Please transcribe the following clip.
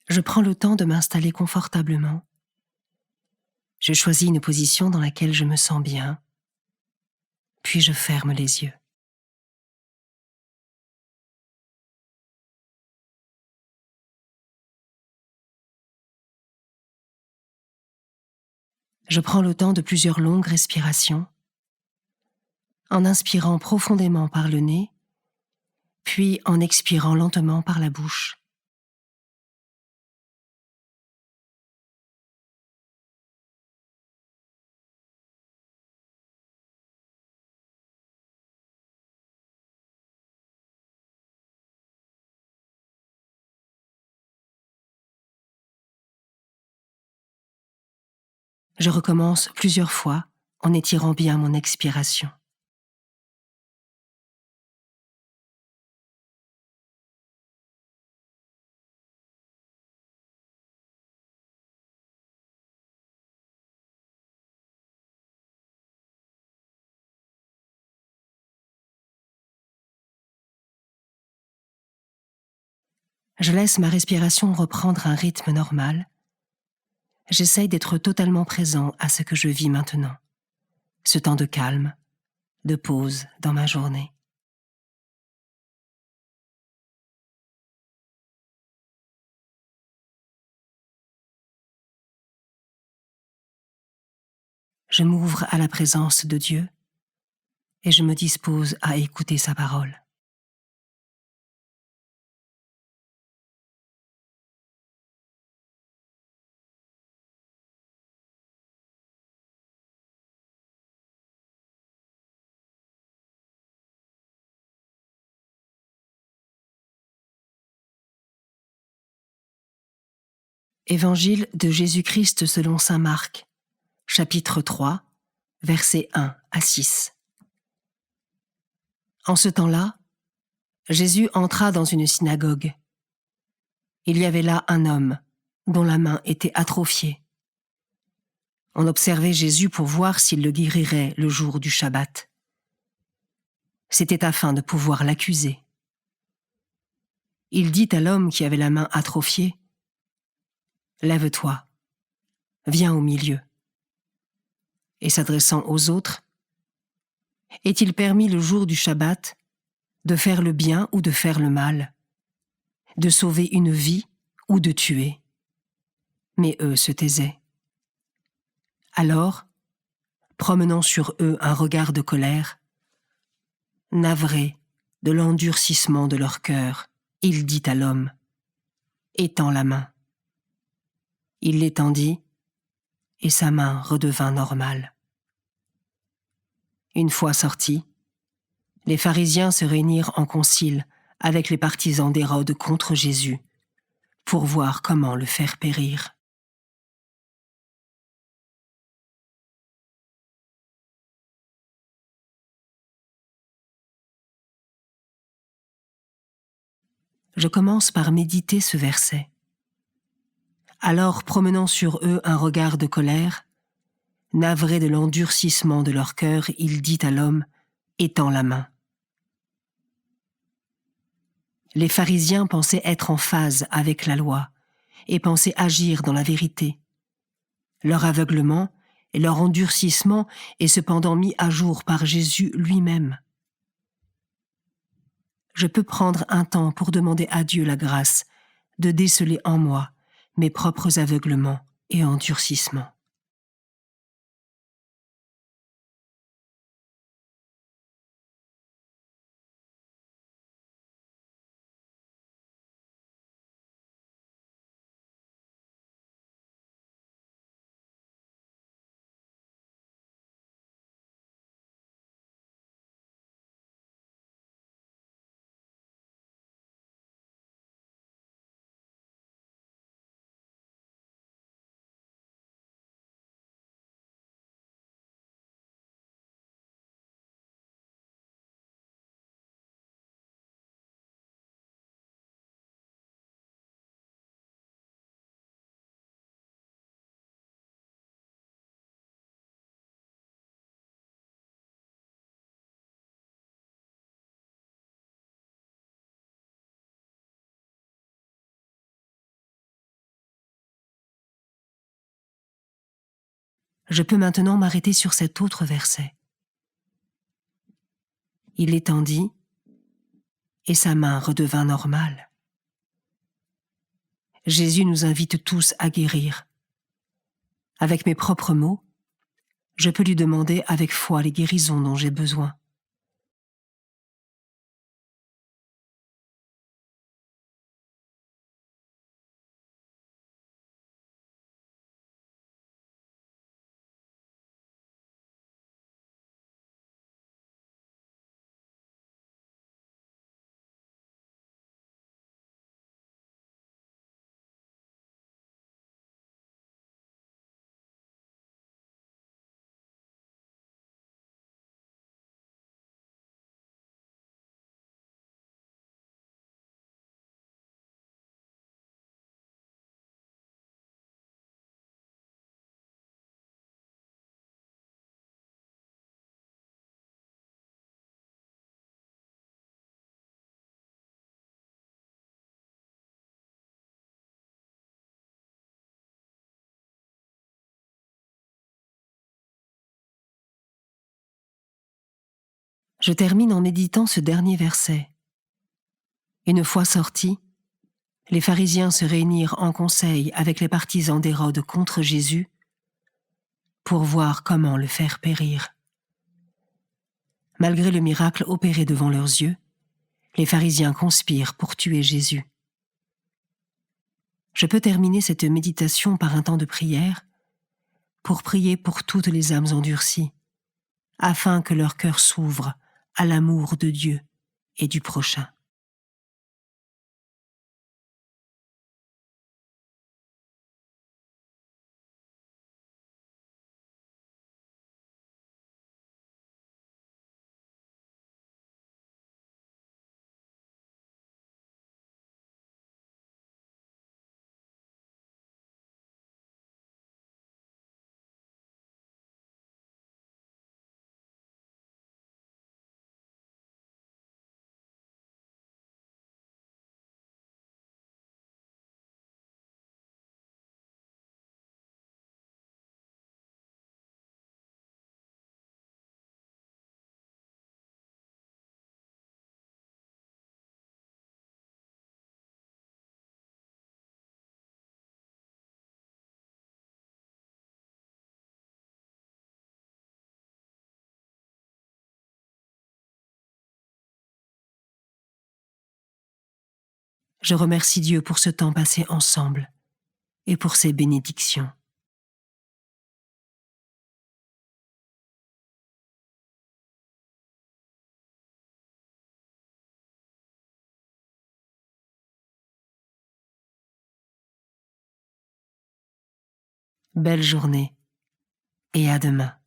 Je prends le temps de m'installer confortablement. Je choisis une position dans laquelle je me sens bien, puis je ferme les yeux. Je prends le temps de plusieurs longues respirations, en inspirant profondément par le nez, puis en expirant lentement par la bouche. Je recommence plusieurs fois en étirant bien mon expiration. Je laisse ma respiration reprendre un rythme normal. J'essaye d'être totalement présent à ce que je vis maintenant, ce temps de calme, de pause dans ma journée. Je m'ouvre à la présence de Dieu et je me dispose à écouter sa parole. Évangile de Jésus-Christ selon saint Marc, chapitre 3, versets 1 à 6. En ce temps-là, Jésus entra dans une synagogue. Il y avait là un homme dont la main était atrophiée. On observait Jésus pour voir s'il le guérirait le jour du Shabbat. C'était afin de pouvoir l'accuser. Il dit à l'homme qui avait la main atrophiée, « Lève-toi, viens au milieu. » Et s'adressant aux autres, « Est-il permis le jour du Shabbat de faire le bien ou de faire le mal, de sauver une vie ou de tuer ?» Mais eux se taisaient. Alors, promenant sur eux un regard de colère, navré de l'endurcissement de leur cœur, il dit à l'homme, « Étends la main. » Il l'étendit, et sa main redevint normale. Une fois sortis, les pharisiens se réunirent en concile avec les partisans d'Hérode contre Jésus, pour voir comment le faire périr. Je commence par méditer ce verset. Alors, promenant sur eux un regard de colère, navré de l'endurcissement de leur cœur, il dit à l'homme, « Étends la main. » Les pharisiens pensaient être en phase avec la loi et pensaient agir dans la vérité. Leur aveuglement et leur endurcissement est cependant mis à jour par Jésus lui-même. Je peux prendre un temps pour demander à Dieu la grâce de déceler en moi mes propres aveuglements et endurcissements. Je peux maintenant m'arrêter sur cet autre verset. Il l'étendit, et sa main redevint normale. Jésus nous invite tous à guérir. Avec mes propres mots, je peux lui demander avec foi les guérisons dont j'ai besoin. Je termine en méditant ce dernier verset. Une fois sortis, les pharisiens se réunirent en conseil avec les partisans d'Hérode contre Jésus pour voir comment le faire périr. Malgré le miracle opéré devant leurs yeux, les pharisiens conspirent pour tuer Jésus. Je peux terminer cette méditation par un temps de prière pour prier pour toutes les âmes endurcies, afin que leur cœur s'ouvre à l'amour de Dieu et du prochain. Je remercie Dieu pour ce temps passé ensemble et pour ses bénédictions. Belle journée et à demain.